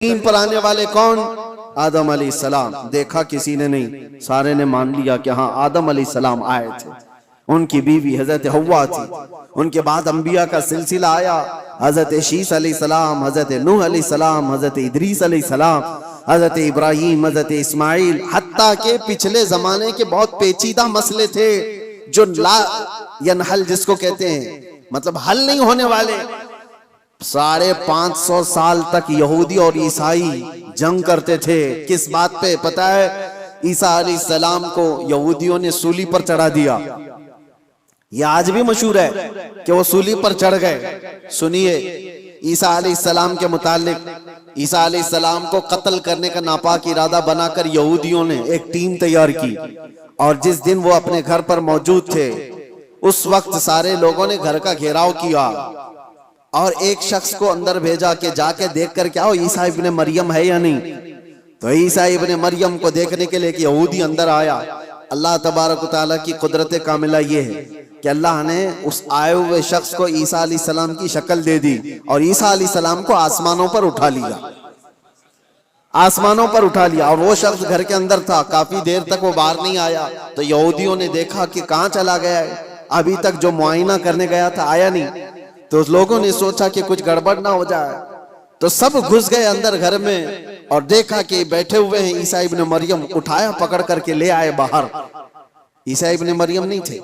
ज़मीन पर आने वाले कौन? आदम अलैहिस्सलाम। देखा किसी ने नहीं, सारे ने मान लिया कि हाँ आदम अलैहिस्सलाम आए थे। उनकी बीवी हजरत हव्वा थी। उनके बाद अंबिया का सिलसिला आया, हजरत शीस अलैहिस्सलाम, हजरत नूह अलैहिस्सलाम, हजरत इदरीस अलैहिस्सलाम, हजरत इब्राहीम, हजरत इस्माइल, हत्ता के पिछले जमाने के बहुत पेचीदा मसले थे जो ला यनहल जिसको कहते हैं, मतलब हल नहीं होने वाले। 550 साल तक यहूदी और ईसाई जंग करते थे। किस बात पे पता है? ईसा अलैहिस्सलाम को यहूदियों ने सूली पर चढ़ा दिया। यह आज भी मशहूर है कि वो सूली पर चढ़ गए। सुनिए, ईसा अलैहिस्सलाम के मुतालिक, ईसा अलैहिस्सलाम को कत्ल करने का नापाक इरादा बनाकर यहूदियों ने एक टीम तैयार की, और जिस दिन वो अपने घर पर मौजूद थे उस वक्त सारे लोगों ने घर का घेराव किया और एक शख्स को अंदर भेजा कि जाके देख कर क्या हो ईसा इब्ने मरियम है या नहीं। तो ईसा इब्ने मरियम को देखने के लिए यहूदी अंदर आया। अल्लाह तबारक व तआला की कुदरत कामिला ये है कि अल्लाह ने उस आए हुए शख्स को ईसा अलैहिस्सलाम की शक्ल दे दी और ईसा अलैहिस्सलाम को आसमानों पर उठा लिया, आसमानों पर उठा लिया। और वो शख्स घर के अंदर था, काफी देर तक वो बाहर नहीं आया। तो यहूदियों ने देखा कि कहाँ चला गया है, अभी तक जो मुआयना करने गया था आया नहीं। तो लोगों ने सोचा कि कुछ गड़बड़ ना हो जाए, तो सब घुस गए अंदर घर में और देखा कि बैठे हुए हैं ईसा इब्ने मरियम। उठाया, पकड़ करके ले आए बाहर। ईसा इब्ने मरियम नहीं थे,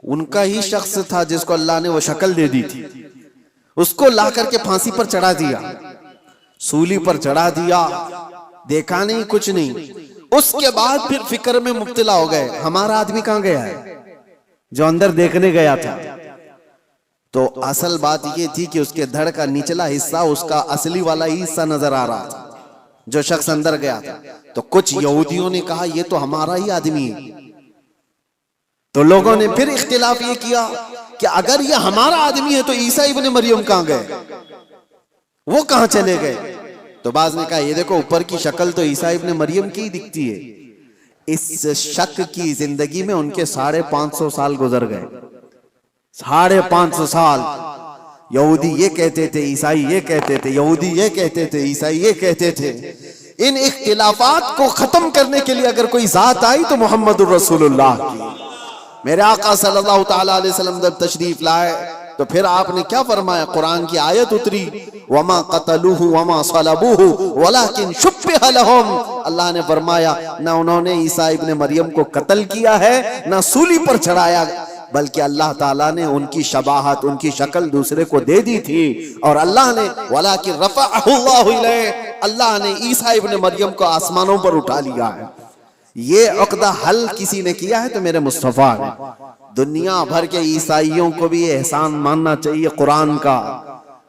उनका ही शख्स था जिसको अल्लाह ने वो शक्ल दे दी थी। उसको ला करके फांसी पर चढ़ा दिया, सूली पर चढ़ा दिया। देखा नहीं, कुछ नहीं। उसके बाद फिर फिक्र में मुब्तला हो गए, हमारा आदमी कहाँ गया है जो अंदर देखने गया था। तो असल बात ये थी कि उसके धड़ का निचला हिस्सा उसका असली वाला ही हिस्सा नजर आ रहा था जो शख्स अंदर गया था। तो कुछ यहूदियों ने कहा ये तो हमारा ही आदमी है। तो लोगों ने फिर इख्तिलाफ ये किया कि अगर ये हमारा आदमी है तो ईसा इब्ने मरियम कहां गए, वो कहां चले गए। तो बाज ने कहा ये देखो ऊपर की शक्ल तो ईसा इब्ने मरियम की ही दिखती है। इस शक की जिंदगी में उनके 550 साल गुजर गए। 550 साल यहूदी ये कहते थे, ईसाई ये कहते थे, यहूदी ये कहते थे, ईसाई ये कहते थे। इन इख्तिलाफात को खत्म करने के लिए अगर कोई जात आई तो मोहम्मदुर रसूलुल्लाह की। मेरे आका सल्लल्लाहु तआला अलैहि वसल्लम जब तशरीफ लाए तो फिर आपने क्या फरमाया? कुरान की आयत उतरी, वमा क़तलूहु वमा सलबूहु वलाकिन शुब्बिह लहुम। अल्लाह ने फरमाया ना उन्होंने ईसा इब्ने मरियम को कत्ल किया है, ना सूली पर चढ़ाया, बल्कि अल्लाह ताला ने उनकी शबाहत, उनकी शक्ल दूसरे को दे दी थी। और अल्लाह ने वलाकिन रफ़अहुल्लाहु इलैहि, अल्लाह ने ईसा इब्ने मरियम को आसमानों पर उठा लिया है। ये अक़दा हल किसी ने किया है तो मेरे मुस्तफ़ा ने। दुनिया भर के ईसाइयों को भी एहसान मानना चाहिए कुरान का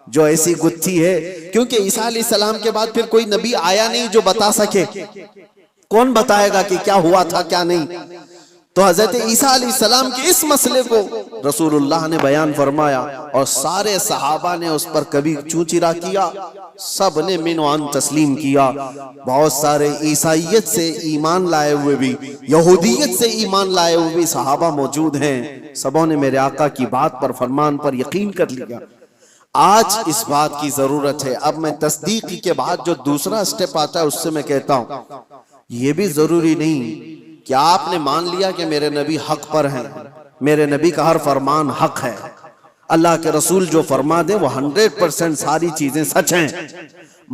जो ऐसी गुत्थी है, क्योंकि ईसा अलैहिस्सलाम के बाद फिर कोई नबी आया नहीं जो बता सके। कौन बताएगा कि क्या हुआ था क्या नहीं। तो हजरत ईसा अलैहिस्सलाम के इस मसले को रसूलुल्लाह ने बयान फरमाया और सारे सहाबा ने उस पर कभी चूचिरा किया, सब ने मिनवान तस्लीम किया। बहुत सारे ईसाइयत से ईमान लाए हुए भी, यहूदियत से ईमान लाए हुए भी सहाबा मौजूद हैं। सबों ने मेरे आका की बात पर, फरमान पर यकीन कर लिया। आज इस बात की जरूरत है। अब मैं तस्दीक के बाद जो दूसरा स्टेप आता है उससे मैं कहता हूं ये भी जरूरी नहीं कि आपने मान लिया कि मेरे नबी हक पर हैं, मेरे नबी का हर फरमान हक है, अल्लाह के रसूल जो फरमा दे वो 100% सारी चीजें सच हैं।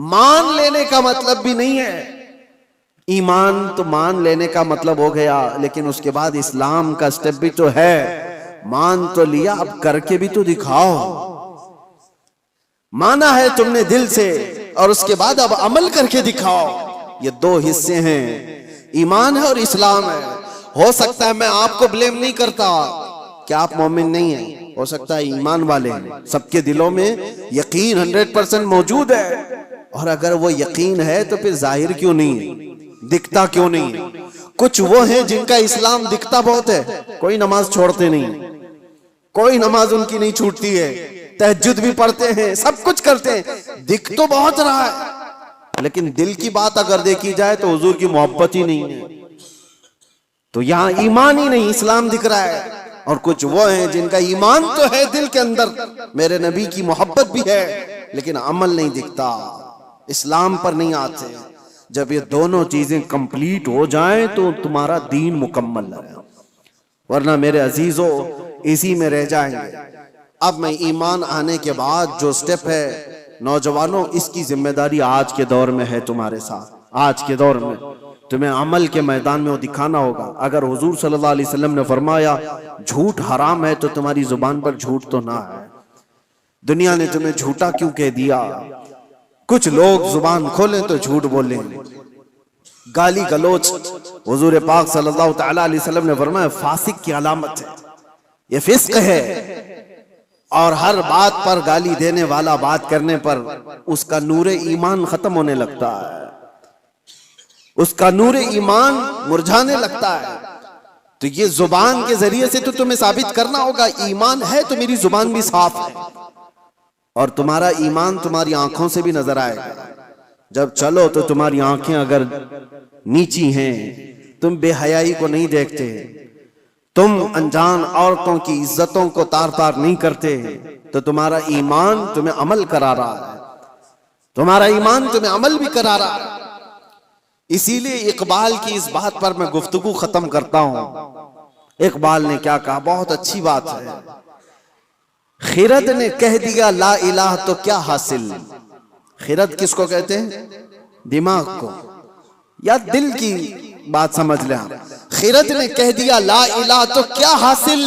मान लेने का मतलब भी नहीं है। ईमान तो मान लेने का मतलब हो गया, लेकिन उसके बाद इस्लाम का स्टेप भी तो है। मान तो लिया, अब करके भी तो दिखाओ। माना है तुमने दिल से और उसके बाद अब अमल करके दिखाओ। ये दो हिस्से हैं, ईमान है और इस्लाम है। हो सकता है मैं आपको ब्लेम नहीं करता कि आप मोमिन नहीं हैं, हो सकता है ईमान वाले हैं, सबके दिलों में यकीन 100% मौजूद है। और अगर वो यकीन है तो फिर जाहिर क्यों नहीं है, दिखता क्यों नहीं है। कुछ वो हैं जिनका इस्लाम दिखता बहुत है, कोई नमाज छोड़ते नहीं, कोई नमाज उनकी नहीं छूटती है, तहज्जुद भी पढ़ते हैं, सब कुछ करते हैं, दिख तो बहुत रहा है, लेकिन दिल की बात अगर देखी जाए तो हुजूर की मोहब्बत ही नहीं है। तो यहां ईमान ही नहीं, इस्लाम दिख रहा है। और कुछ वो हैं जिनका ईमान तो है दिल के अंदर, मेरे नबी की मोहब्बत भी है, लेकिन अमल नहीं दिखता। इस्लाम पर नहीं आते। जब ये दोनों चीजें कंप्लीट हो जाएं तो तुम्हारा दीन मुकम्मल है, वरना मेरे अजीजों इसी में रह जाएंगे। अब मैं ईमान आने के बाद जो स्टेप है, नौजवानों, इसकी जिम्मेदारी आज के दौर में है तुम्हारे साथ। आज के दौर में तुम्हें अमल के मैदान में वो दिखाना होगा। अगर हुजूर सल्लल्लाहु अलैहि वसल्लम ने फरमाया झूठ हराम है, तो तुम्हारी जुबान पर झूठ तो ना है। दुनिया ने तुम्हें झूठा क्यों कह दिया? कुछ लोग जुबान खोलें तो झूठ बोलें, गाली गलोच। हुजूर पाक सल्लल्लाहु तआला अलैहि वसल्लम ने फरमाया फासिक की अलामत है, ये फिस्क है। और हर बात पर गाली देने वाला बात करने पर उसका नूरे ईमान खत्म होने लगता है, उसका नूरे ईमान मुरझाने लगता है। तो ये जुबान के जरिए से तो तुम्हें साबित करना होगा ईमान है तो मेरी जुबान भी साफ है, और तुम्हारा ईमान तुम्हारी आंखों से भी नजर आएगा। जब चलो तो तुम्हारी आंखें अगर नीची हैं, तुम बेहयाई को नहीं देखते, तुम अनजान औरतों की इज्जतों को तार तार नहीं करते, तो तुम्हारा ईमान तुम्हें अमल करा रहा है, तुम्हारा ईमान तुम्हें अमल भी करा रहा है। इसीलिए इकबाल की इस बात पर मैं गुफ्तगू खत्म करता हूं। इकबाल ने क्या कहा, बहुत अच्छी बात है। खिरद ने कह दिया ला इलाह तो क्या हासिल। खिरद किसको कहते हैं? दिमाग को या दिल की बात समझ लें आप। खिरद ने कह दिया ला इलाह तो क्या हासिल,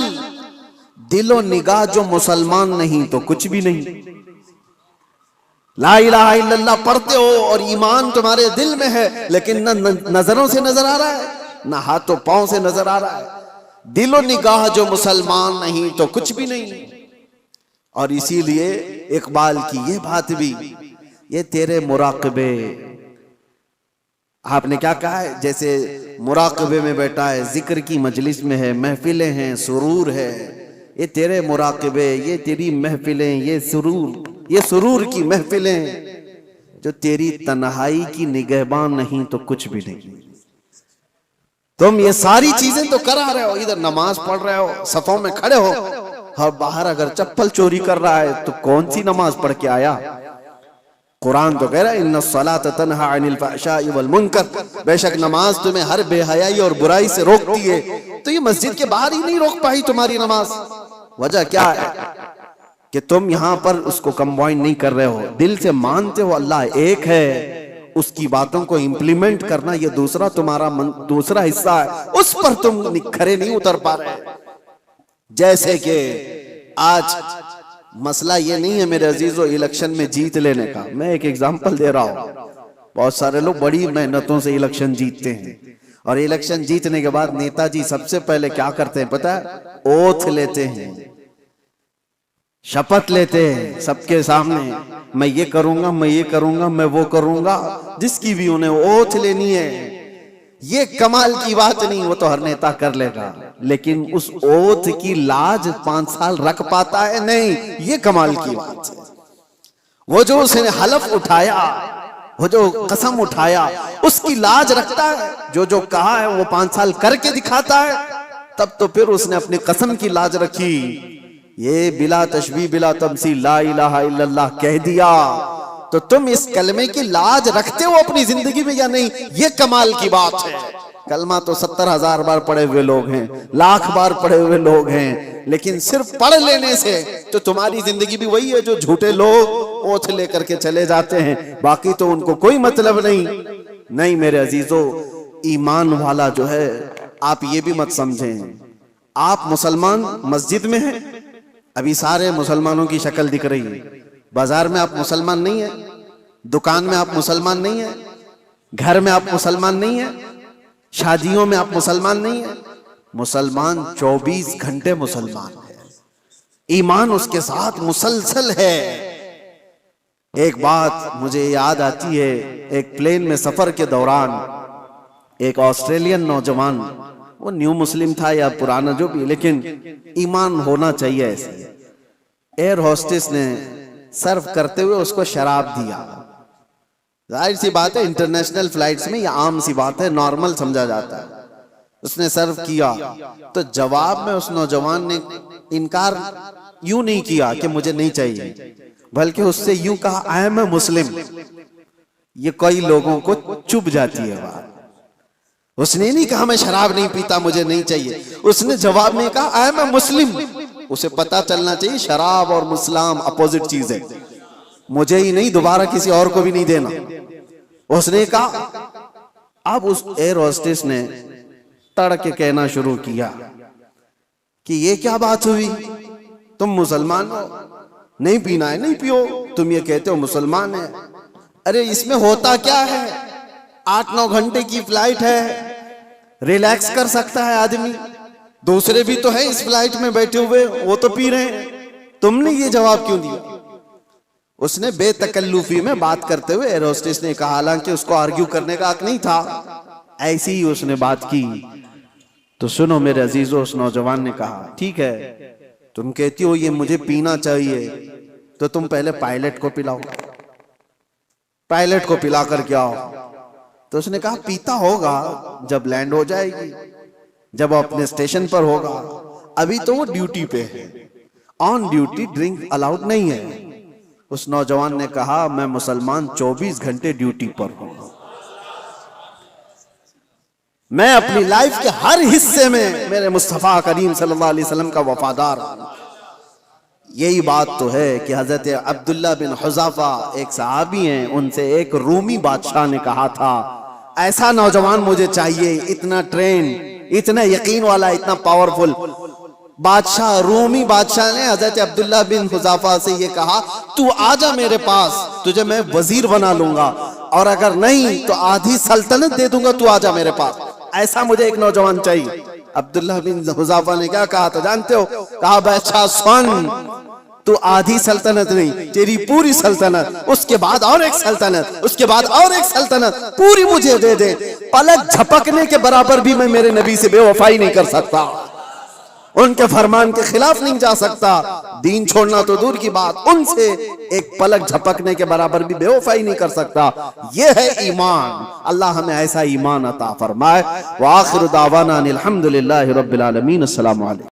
दिलो निगाह जो मुसलमान नहीं तो कुछ भी नहीं। ला इलाहा इल्लल्लाह पढ़ते हो और ईमान तुम्हारे दिल में है, लेकिन न नजरों से नजर आ रहा है, न हाथों पांव से नजर आ रहा है। दिलो निगाह जो मुसलमान नहीं तो कुछ भी नहीं। और इसीलिए इकबाल की ये बात भी, ये तेरे मुराकबे, आपने क्या कहा है, जैसे मुराकबे में बैठा है, जिक्र की मजलिस में है, महफिलें हैं, सुरूर है, ये तेरे मुराकबे, ये तेरी महफिलें, ये सुरूर की महफिलें, जो तेरी तन्हाई की निगहबान नहीं तो कुछ भी नहीं। तुम ये सारी चीजें तो करा रहे हो, इधर नमाज पढ़ रहे हो, सफों में खड़े हो, और बाहर अगर चप्पल चोरी कर रहा है तो कौन सी नमाज पढ़ के आया? कुरान तो कह रहा है इन्नस्सलात तन्हा अनिल फहशाई वल मुनकर, बेशक नमाज तुम्हें हर बेहयाई और बुराई से रोकती है। तो ये मस्जिद के बाहर ही नहीं रोक पाई तुम्हारी नमाज, वजह क्या है कि तुम यहां पर उसको कंबाइन नहीं कर रहे हो, दिल से मानते हो अल्लाह एक है, उसकी बातों को इंप्लीमेंट करना ये दूसरा तुम्हारा दूसरा हिस्सा है, उस पर तुम खरे नहीं उतर पा रहे। जैसे कि आज मसला ये नहीं है मेरे अजीजों इलेक्शन में जीत लेने का, मैं एक एग्जांपल दे रहा हूं। बहुत सारे लोग बड़ी मेहनतों से इलेक्शन जीतते हैं, और इलेक्शन जीतने के बाद नेताजी सबसे पहले क्या करते हैं पता है? ओथ लेते हैं, शपथ लेते हैं सबके सामने, मैं ये करूंगा, मैं ये करूंगा, मैं वो करूंगा, जिसकी भी उन्हें ओथ लेनी है। ये कमाल की बात नहीं, वो तो हर नेता कर लेगा, लेकिन उस ओथ की लाज 5 साल रख पाता है? नहीं, ये कमाल की बात है। वो जो उसने हलफ उठाया, वो जो कसम उठाया, उसकी लाज रखता है। जो जो कहा है वो 5 साल करके दिखाता है, तब तो फिर उसने अपनी कसम की लाज रखी। ये बिला तशबीह बिला तमसील ला इलाहा इल्लल्लाह कह दिया, तो तुम इस कलमे की लाज रखते हो अपनी जिंदगी में या नहीं? ये कमाल की बात है। कलमा तो 70,000 बार पढ़े हुए लोग हैं, लाख बार पढ़े हुए लोग हैं, लेकिन सिर्फ पढ़ लेने से तो तुम्हारी जिंदगी भी वही है जो झूठे लोग ओथ लेकर के चले जाते हैं, बाकी तो उनको कोई मतलब नहीं मेरे अजीजों, ईमान वाला जो है, आप ये भी मत समझें आप मुसलमान मस्जिद में हैं, अभी सारे मुसलमानों की शक्ल दिख रही है, बाजार में आप मुसलमान नहीं है, दुकान में आप मुसलमान नहीं है, घर में आप मुसलमान नहीं है, शादियों में आप मुसलमान नहीं है। मुसलमान 24 घंटे मुसलमान है, ईमान उसके साथ मुसलसल है। एक बात मुझे याद आती है, एक प्लेन में सफर के दौरान एक ऑस्ट्रेलियन नौजवान, वो न्यू मुस्लिम था या पुराना जो भी, लेकिन ईमान होना चाहिए ऐसे, एयर होस्टेस ने सर्व करते हुए उसको शराब दिया। जाहिर सी बात है इंटरनेशनल फ्लाइट्स में ये आम सी बात है, नॉर्मल समझा जाता है। उसने सर्व किया तो जवाब में उस नौजवान ने इनकार यूं नहीं किया कि मुझे नहीं चाहिए, बल्कि उससे यूं कहा आई एम ए मुस्लिम, ये कई लोगों को चुभ जाती है बात। उसने नहीं कहा मैं शराब नहीं पीता, मुझे नहीं चाहिए। उसने जवाब में कहा आई एम अ मुस्लिम। उसे पता चलना चाहिए शराब और मुस्लिम अपोजिट चीज है, मुझे ही नहीं दोबारा किसी और को भी नहीं देना। उसने कहा, अब उस एयर होस्टेस ने तड़ के कहना शुरू किया कि ये क्या बात हुई, तुम मुसलमान हो, नहीं पीना है नहीं पियो, तुम ये कहते हो मुसलमान है। अरे इसमें होता क्या है, 8-9 घंटे की फ्लाइट है, रिलैक्स कर सकता है आदमी, दूसरे भी तो है इस फ्लाइट में बैठे हुए, वो तो पी रहे हैं, तुमने ये जवाब क्यों दिया? उसने बेतकल्लुफी में बात करते हुए एयर होस्टेस ने कहा, हालांकि उसको आर्ग्यू करने का हक नहीं था, ऐसी ही उसने बात की। तो सुनो मेरे अजीजों, उस नौजवान ने कहा ठीक है, तुम कहती हो ये मुझे पीना चाहिए, तो तुम पहले पायलट को पिलाओ, पायलट को पिला कर क्या आओ। तो उसने कहा पीता होगा जब लैंड हो जाएगी, जब वो अपने स्टेशन पर होगा, अभी तो वो ड्यूटी पे है, ऑन ड्यूटी ड्रिंक अलाउड नहीं है। उस नौजवान ने कहा मैं मुसलमान 24 घंटे ड्यूटी पर हूं, मैं अपनी लाइफ के हर हिस्से में मेरे मुस्तफा करीम सल्लल्लाहु अलैहि वसल्लम का वफादार हूं। यही बात तो है कि हजरत अब्दुल्ला बिन हुज़ाफा एक सहाबी हैं, उनसे एक रूमी बादशाह ने कहा था ऐसा नौजवान मुझे चाहिए, इतना ट्रेन, इतना यकीन वाला, इतना पावरफुल। बादशाह, रूमी बादशाह ने हजरत अब्दुल्ला बिन हुज़ाफा से ये कहा तू आजा मेरे पास, तुझे मैं वजीर बना लूंगा, और अगर नहीं तो आधी सल्तनत दे दूंगा, तू आजा मेरे पास, ऐसा मुझे एक नौजवान चाहिए। अब्दुल्ला बिन हुज़ाफा ने क्या कहा था जानते हो? कहा बादशाह सुन, तू आधी सल्तनत नहीं, तेरी पूरी सल्तनत, उसके बाद और एक सल्तनत, उसके बाद और एक सल्तनत पूरी मुझे दे दे, पलक झपकने के बराबर भी मैं मेरे नबी से बेवफाई नहीं कर सकता, उनके फरमान के खिलाफ नहीं जा सकता, दीन छोड़ना तो दूर की बात, उनसे एक पलक झपकने के बराबर भी बेवफाई नहीं कर सकता। यह है ईमान। अल्लाह हमें ऐसा ईमान अता फरमाए। व आखिर दावाना अनिल हम्दुलिल्लाहि रब्बिल आलमीन। अस्सलामु अलैकुम।